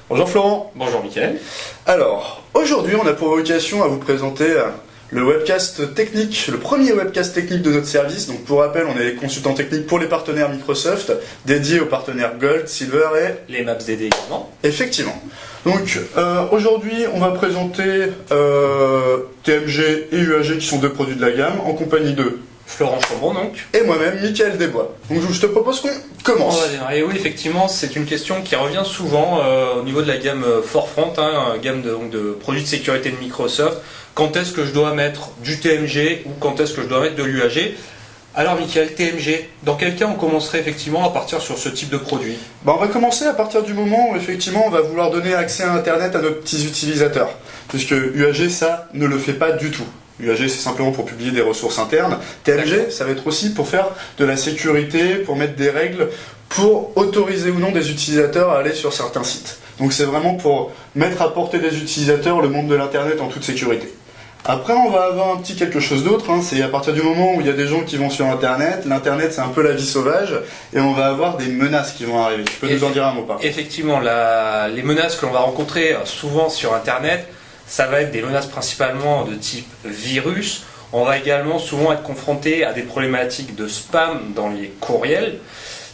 Bonjour Florent. Bonjour Mickaël. Alors, aujourd'hui on a pour vocation à vous présenter le webcast technique, le premier webcast technique de notre service. Donc pour rappel, on est les consultants techniques pour les partenaires Microsoft, dédiés aux partenaires Gold, Silver et... Les Maps DD également. Effectivement. Donc aujourd'hui on va présenter TMG et UAG qui sont deux produits de la gamme en compagnie de Florent Chambon donc. Et moi-même, Mickaël Desbois. Donc je te propose qu'on commence. On va démarrer. Oui, effectivement, c'est une question qui revient souvent au niveau de la gamme Forefront, gamme de produits de sécurité de Microsoft. Quand est-ce que je dois mettre du TMG ou quand est-ce que je dois mettre de l'UAG? Alors Mickaël, TMG, dans quel cas on commencerait effectivement à partir sur ce type de produit? On va commencer à partir du moment où effectivement on va vouloir donner accès à Internet à nos petits utilisateurs. Puisque UAG, ça ne le fait pas du tout. UAG, c'est simplement pour publier des ressources internes. TMG, ça va être aussi pour faire de la sécurité, pour mettre des règles, pour autoriser ou non des utilisateurs à aller sur certains sites. Donc c'est vraiment pour mettre à portée des utilisateurs le monde de l'Internet en toute sécurité. Après, on va avoir un petit quelque chose d'autre, c'est à partir du moment où il y a des gens qui vont sur Internet, l'Internet c'est un peu la vie sauvage, et on va avoir des menaces qui vont arriver. Tu peux nous en dire un mot, pas? Effectivement, les menaces que l'on va rencontrer souvent sur Internet, ça va être des menaces principalement de type virus. On va également souvent être confronté à des problématiques de spam dans les courriels.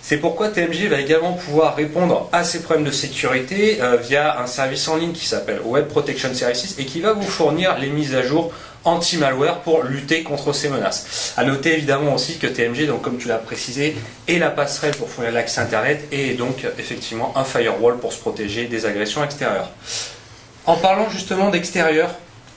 C'est pourquoi TMG va également pouvoir répondre à ces problèmes de sécurité via un service en ligne qui s'appelle Web Protection Services et qui va vous fournir les mises à jour anti-malware pour lutter contre ces menaces. À noter évidemment aussi que TMG, donc comme tu l'as précisé, est la passerelle pour fournir l'accès Internet et donc effectivement un firewall pour se protéger des agressions extérieures. En parlant justement d'extérieur,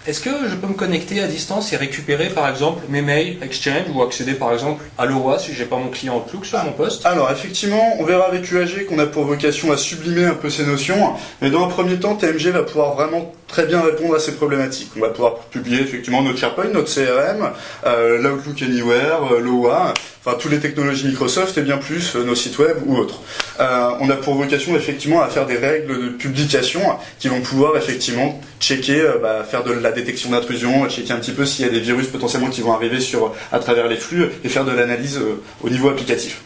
est-ce que je peux me connecter à distance et récupérer par exemple mes mails Exchange ou accéder par exemple à l'OWA si j'ai pas mon client Outlook sur mon poste? Alors effectivement, on verra avec UAG qu'on a pour vocation à sublimer un peu ces notions, mais dans un premier temps, TMG va pouvoir vraiment très bien répondre à ces problématiques. On va pouvoir publier effectivement notre SharePoint, notre CRM, l'Outlook Anywhere, l'OWA, enfin toutes les technologies Microsoft et bien plus nos sites web ou autres. On a pour vocation effectivement à faire des règles de publication qui vont pouvoir effectivement checker, faire de la détection d'intrusion, checker un petit peu s'il y a des virus potentiellement qui vont arriver à travers les flux et faire de l'analyse au niveau applicatif.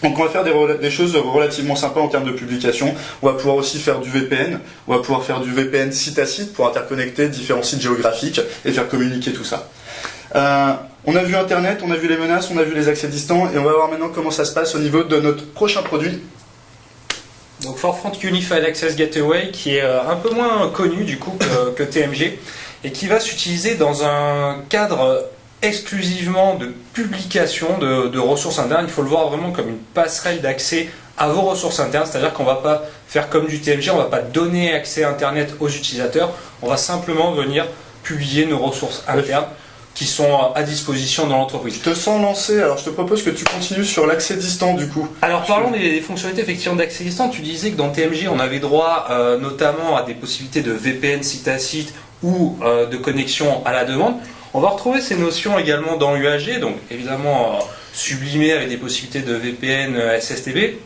Donc on va faire des choses relativement sympas en termes de publication. On va pouvoir aussi faire du VPN. On va pouvoir faire du VPN site à site pour interconnecter différents sites géographiques et faire communiquer tout ça. On a vu Internet, on a vu les menaces, on a vu les accès distants et on va voir maintenant comment ça se passe au niveau de notre prochain produit. Donc Forefront Unified Access Gateway qui est un peu moins connu du coup que TMG et qui va s'utiliser dans un cadre exclusivement de publication de ressources internes. Il faut le voir vraiment comme une passerelle d'accès à vos ressources internes, c'est-à-dire qu'on ne va pas faire comme du TMG, on ne va pas donner accès à Internet aux utilisateurs, on va simplement venir publier nos ressources internes qui sont à disposition dans l'entreprise. Je te sens lancé, alors je te propose que tu continues sur l'accès distant du coup. Alors parlons des fonctionnalités effectivement d'accès distant. Tu disais que dans TMG on avait droit notamment à des possibilités de VPN site à site ou de connexion à la demande. On va retrouver ces notions également dans UAG, donc évidemment sublimées avec des possibilités de VPN SSTB.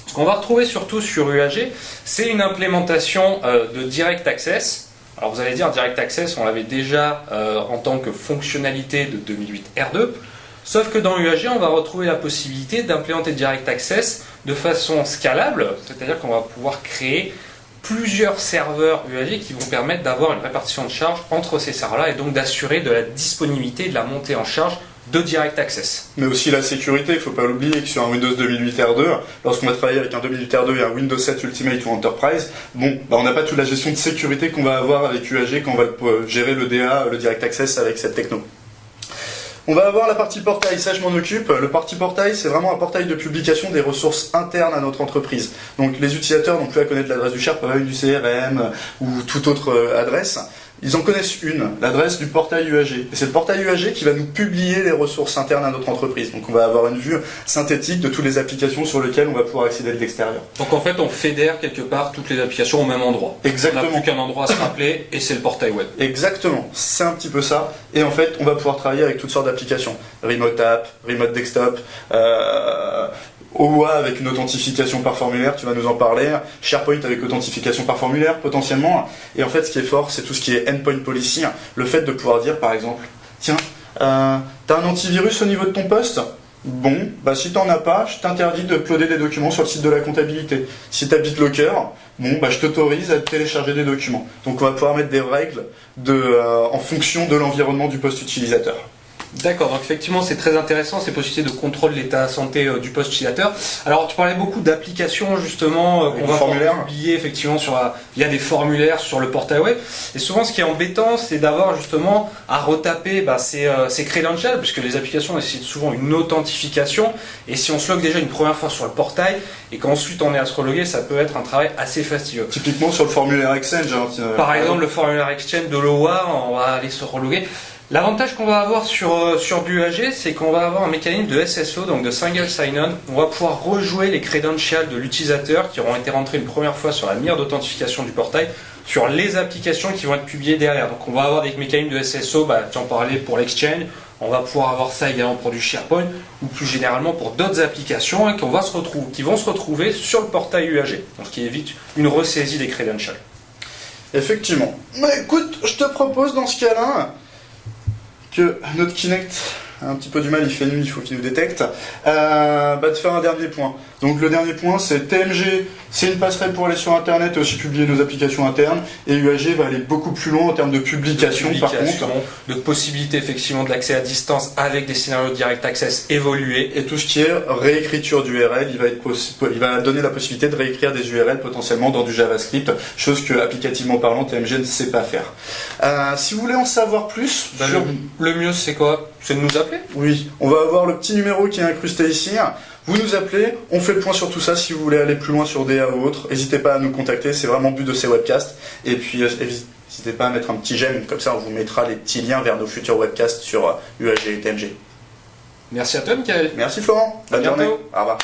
Ce qu'on va retrouver surtout sur UAG, c'est une implémentation de Direct Access. Alors vous allez dire Direct Access, on l'avait déjà en tant que fonctionnalité de 2008 R2, sauf que dans UAG, on va retrouver la possibilité d'implémenter Direct Access de façon scalable, c'est-à-dire qu'on va pouvoir créer plusieurs serveurs UAG qui vont permettre d'avoir une répartition de charge entre ces serveurs-là et donc d'assurer de la disponibilité et de la montée en charge de Direct Access. Mais aussi la sécurité, il ne faut pas l'oublier que sur un Windows 2008 R2, lorsqu'on va travailler avec un 2008 R2 et un Windows 7 Ultimate ou Enterprise, on n'a pas toute la gestion de sécurité qu'on va avoir avec UAG quand on va gérer le DA, le Direct Access avec cette techno. On va avoir la partie portail, ça je m'en occupe. Le partie portail, c'est vraiment un portail de publication des ressources internes à notre entreprise. Donc les utilisateurs n'ont plus à connaître l'adresse du SharePoint, du CRM ou toute autre adresse. Ils en connaissent une, l'adresse du portail UAG. Et c'est le portail UAG qui va nous publier les ressources internes à notre entreprise. Donc on va avoir une vue synthétique de toutes les applications sur lesquelles on va pouvoir accéder de l'extérieur. Donc en fait on fédère quelque part toutes les applications au même endroit. Exactement. On n'a plus qu'un endroit à se rappeler et c'est le portail web. Exactement, c'est un petit peu ça. Et en fait on va pouvoir travailler avec toutes sortes d'applications. Remote App, Remote Desktop, OWA avec une authentification par formulaire, tu vas nous en parler, SharePoint avec authentification par formulaire potentiellement, et en fait ce qui est fort c'est tout ce qui est endpoint policy, le fait de pouvoir dire par exemple, tiens, t'as un antivirus au niveau de ton poste, Bon, bah si t'en as pas, je t'interdis de uploader des documents sur le site de la comptabilité. Si t'as BitLocker, bon, bah je t'autorise à télécharger des documents. Donc on va pouvoir mettre des règles en fonction de l'environnement du poste utilisateur. D'accord, donc effectivement c'est très intéressant ces possibilités de contrôle de l'état de santé du poste utilisateur. Alors tu parlais beaucoup d'applications justement qu'on va pouvoir publier effectivement via des formulaires sur le portail web. Et souvent ce qui est embêtant c'est d'avoir justement à retaper ces credentials, puisque les applications nécessitent souvent une authentification. Et si on se log déjà une première fois sur le portail et qu'ensuite on est à se reloguer, ça peut être un travail assez fastidieux. Typiquement sur le formulaire Exchange. Par exemple le formulaire Exchange de l'OA, on va aller se reloguer. L'avantage qu'on va avoir sur du UAG, c'est qu'on va avoir un mécanisme de SSO, donc de Single Sign-On. On va pouvoir rejouer les credentials de l'utilisateur qui auront été rentrés une première fois sur la mire d'authentification du portail sur les applications qui vont être publiées derrière. Donc on va avoir des mécanismes de SSO, tu en parlais pour l'Exchange, on va pouvoir avoir ça également pour du SharePoint ou plus généralement pour d'autres applications qui vont se retrouver sur le portail UAG, donc qui évite une ressaisie des credentials. Effectivement. Bah écoute, je te propose dans ce cas-là que notre Kinect a un petit peu du mal, il fait nuit, il faut qu'il nous détecte, de faire un dernier point. Donc le dernier point, c'est TMG, c'est une passerelle pour aller sur Internet et aussi publier nos applications internes, et UAG va aller beaucoup plus loin en termes de publication, par contre. De possibilités effectivement de l'accès à distance avec des scénarios de direct access évolués. Et tout ce qui est réécriture d'URL, il va donner la possibilité de réécrire des URL potentiellement dans du JavaScript, chose que applicativement parlant TMG ne sait pas faire. Si vous voulez en savoir plus, le mieux c'est quoi? C'est de nous appeler? Oui, on va avoir le petit numéro qui est incrusté ici. Vous nous appelez, on fait le point sur tout ça. Si vous voulez aller plus loin sur DA ou autre, n'hésitez pas à nous contacter, c'est vraiment le but de ces webcasts. Et puis n'hésitez pas à mettre un petit j'aime, comme ça on vous mettra les petits liens vers nos futurs webcasts sur UAG et TMG. Merci à toi Michael. Merci Florent, bonne journée. Au revoir.